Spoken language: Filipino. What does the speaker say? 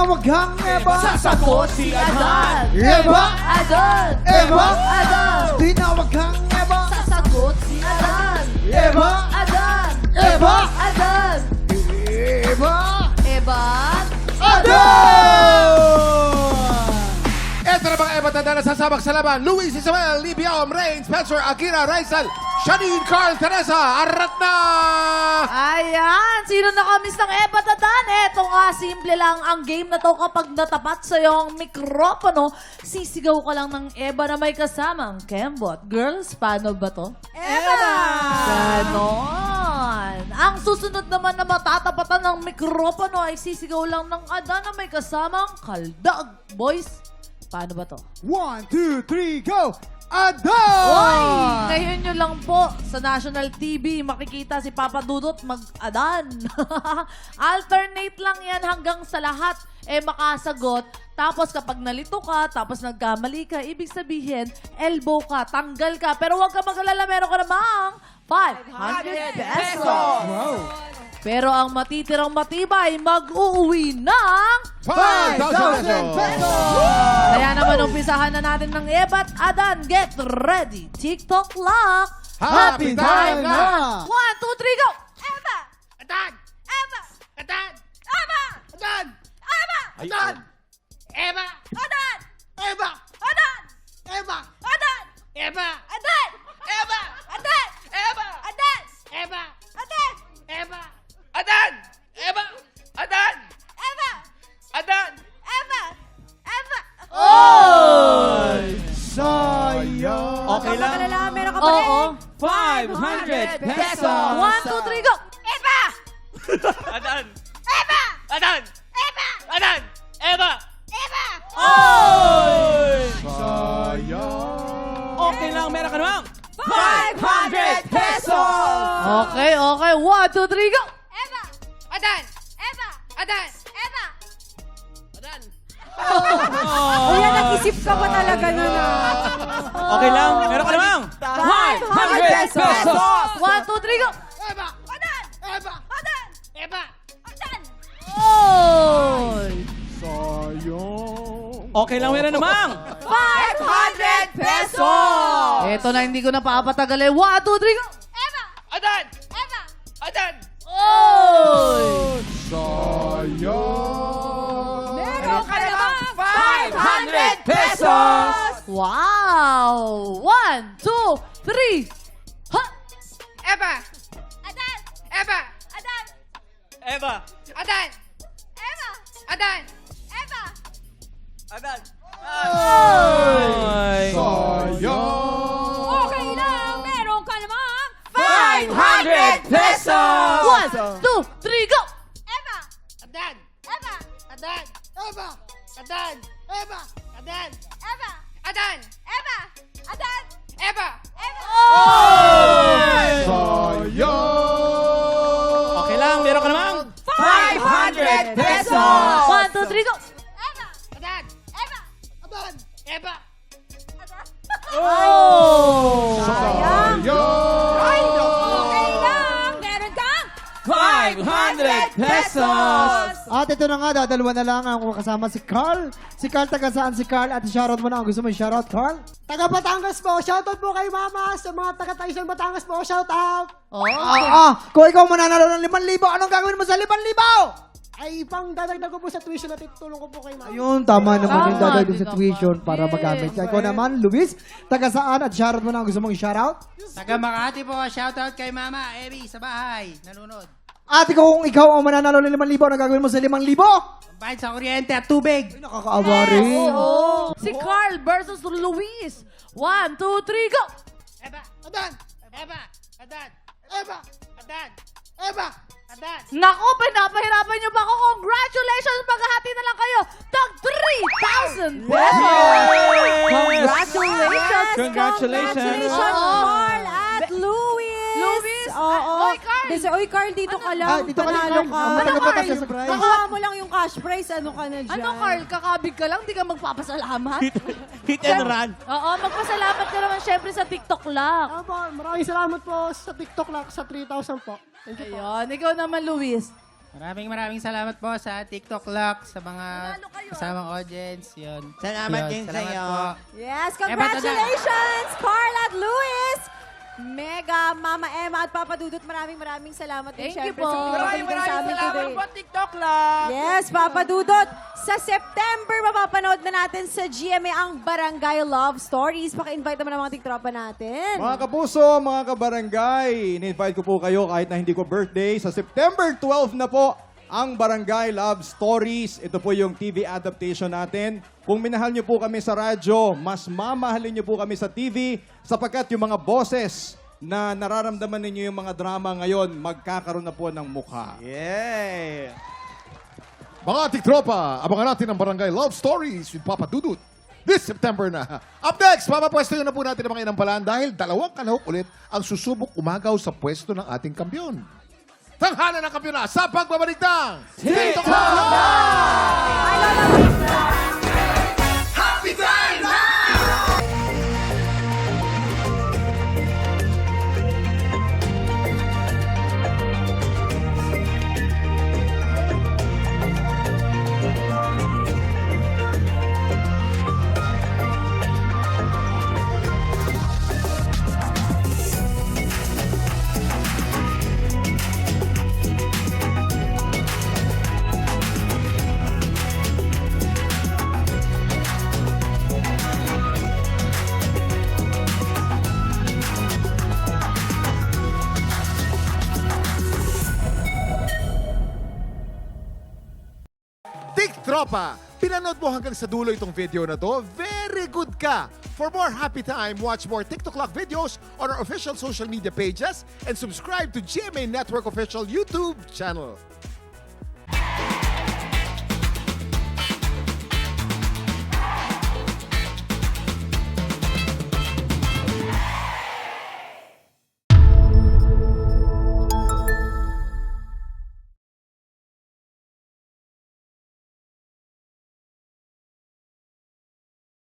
Tinawag kang Eva. Sasagot si Adan. Eva. Adan. Eva. Adan. Tinawag kang Eva. Sasagot si Adan. Eva. Adan. Eva. Adan. Eva. Eva. Adan! Ito na mga Eva Tanda na sasabak sa laban. Luis Isabel, Libiao, Rain, Spencer, Akira, Raisal, Shanine, Carl, Teresa, arat na! Ayan, sino nakamiss ng Eva Tadan? Eto nga, simple lang ang game na to. Kapag natapat sa'yo ang mikropono, sisigaw ka lang ng Eva na may kasamang Kembot. Girls, paano ba to? Eva! Ganon. Ang susunod naman na matatapatan ng mikropono ay sisigaw lang ng Adan na may kasamang Kaldag. Boys, paano ba to? 1, 2, 3, go! Hoy! Adan! Ngayon nyo lang po sa National TV makikita si Papa Dudut mag-adan. Alternate lang yan hanggang sa lahat makasagot. Tapos kapag nalito ka, tapos nagkamali ka, ibig sabihin, elbow ka, tanggal ka. Pero huwag ka mag-alala, meron ka namang 500 pesos. Wow! Pero ang matitirang matibay, mag-uuwi ng 5,000 pesos! Kaya naman umpisahan na natin ng Eva at Adan. Get ready! TikTok clock! Happy time na! 1, 2, 3, go! Eva! Adan! Eva! Adan! Eva! Adan! Eva! Adan! Eva! Adan! Eva! Adan! Eva! Adan! Eva! Adan! Eva! Adan! Eva! Adan! Eva! Adan! Eva! Adan! Eva! Adan! Eva! Adan! Eva! Eva! Oh! Sayang! Okay lang. Meron ka pa rin? Oo. 500 pesos. 1, 2, 3, go! Eva! Adan. Eva! Adan. Eva! Adan. Eva. Eva! Sayang! Okay lang, meron ka namang 500 pesos. Okay, okay. 1, 2, 3, go! Eva! Adan! Eva! Adan! Eva! Adan. Kuya, nag-isip ka ba talaga nun Okay lang, meron ka namang 500 pesos. 1, 2, 3, go! Eva! Adan! Eva! Adan! Eva! Adan! Oh! Sayang! Okay lang, meron namang 500 pesos! Ito na, hindi ko na papatagalin. 1, 2, 3, go! Eva! Adan. Eva! Adan. Oh! Sayang! Meron ka namang 500 pesos. Wow! 1, 2, 3. Ha! Eva! Adan! Eva! Adan! Eva. Adan! Eva! Adan! Eva! Adan. Sayang! Okay lang, meron ka namang 500 pesos. 1, 2, 3, go! Eva! Adan! Eva! Adan! Eva! Adan! Eva! Adan! Eva! Adan! Eva! Adan! Eva! Eva! Sayang! Okay lang, meron ka namang 500 pesos. 1, 2, 3, go! Eva! Adan! Eva! Adan! Eva! Adan! Oh! Sayang! Ay, okay lang, meron kang 500 pesos. At ito na nga, dadalawa na lang ang kasama si Carl. Si Carl, taga saan si Carl? At shoutout mo na ang gusto mo i-shoutout, Carl? Taga Batangas po. Shoutout po kay Mama. Sa mga taga Tayson Batangas po. Shoutout. Oh! Kung ikaw mananalo ng 5,000, anong gagawin mo sa 5,000? Ay, pang dadagdag ko po sa tuition at itutulong ko po kay Mama. Ayun, tama naman yung Tama, dadagdag di sa ka tuition pa. para magamit ka. Ikaw naman, Luis, taga saan? At shoutout mo na ang gusto mong i-shoutout? Taga Makati po, shoutout kay Mama Ebi sa bahay, nanonood. At kung ikaw ang mananalo ng 5,000, anong gagawin mo sa 5,000? Bayad sa kuryente at tubig. Ay, nakakaawa rin. Oo! Si Carl versus Luis. 1, 2, 3, go! Eba, Adan, Eba, Adan, Eba, Adan, Eba, Adan. Naku, pinapahirapan niyo ba ako? Congratulations! Maghahati na lang kayo. Tag 3,000 pesos! Congratulations! Congratulations. Carl at Luis. Luis! Oo. Oy, Carl! Oy, Carl, dito ka lang. Ah, dito ka lang, Panalo Carl. ka. Ang Ano, taga-patas Carl? sa prize. Nakuha mo lang yung cash prize. Ano ka na dyan? Ano, Carl? Kakabig ka lang? Di ka magpapasalamat? Hit and run. Oo, magpasalamat ka naman syempre sa TikTok lang. Maraming salamat po sa TikTok lang sa 3,000 po. Thank you po. Ayun, ikaw naman, Luis. Maraming salamat po sa TikTok Lock, sa mga Manalo kayo, kasamang audience. Yun. Salamat Yun, din salamat sa'yo. po. Yes, congratulations, Carl at Luis! Mega, Mama Emma at Papa Dudut, maraming salamat din. Thank you syempre, po. sa pagkakalitan sa amin today. TikTok Lock! Yes, Papa Dudut. Sa September, mapapanood na natin sa GMA ang Barangay Love Stories. Paki-invite naman ang mga tiktropa natin. Mga kapuso, mga kabarangay, in-invite ko po kayo kahit na hindi ko birthday. Sa September 12 na po, ang Barangay Love Stories. Ito po yung TV adaptation natin. Kung minahal niyo po kami sa radyo, mas mamahalin niyo po kami sa TV sapagkat yung mga boses na nararamdaman ninyo yung mga drama ngayon, magkakaroon na po ng mukha. Yay! Mga tiktropa, abangan natin ang Barangay Love Stories with Papa Dudut this September na. Up next, papapwesto na po natin ang mga inampalaan dahil 2 kalahok ulit ang susubok umagaw sa pwesto ng ating kampiyon. Tanghalan ng kampiyon na sa pagbabalik ng TikTok! Happy time now! Tiktropa, pinanood mo hanggang sa dulo itong video na to? Very good ka! For more happy time, watch more TikTok Lock videos on our official social media pages and subscribe to GMA Network official YouTube channel.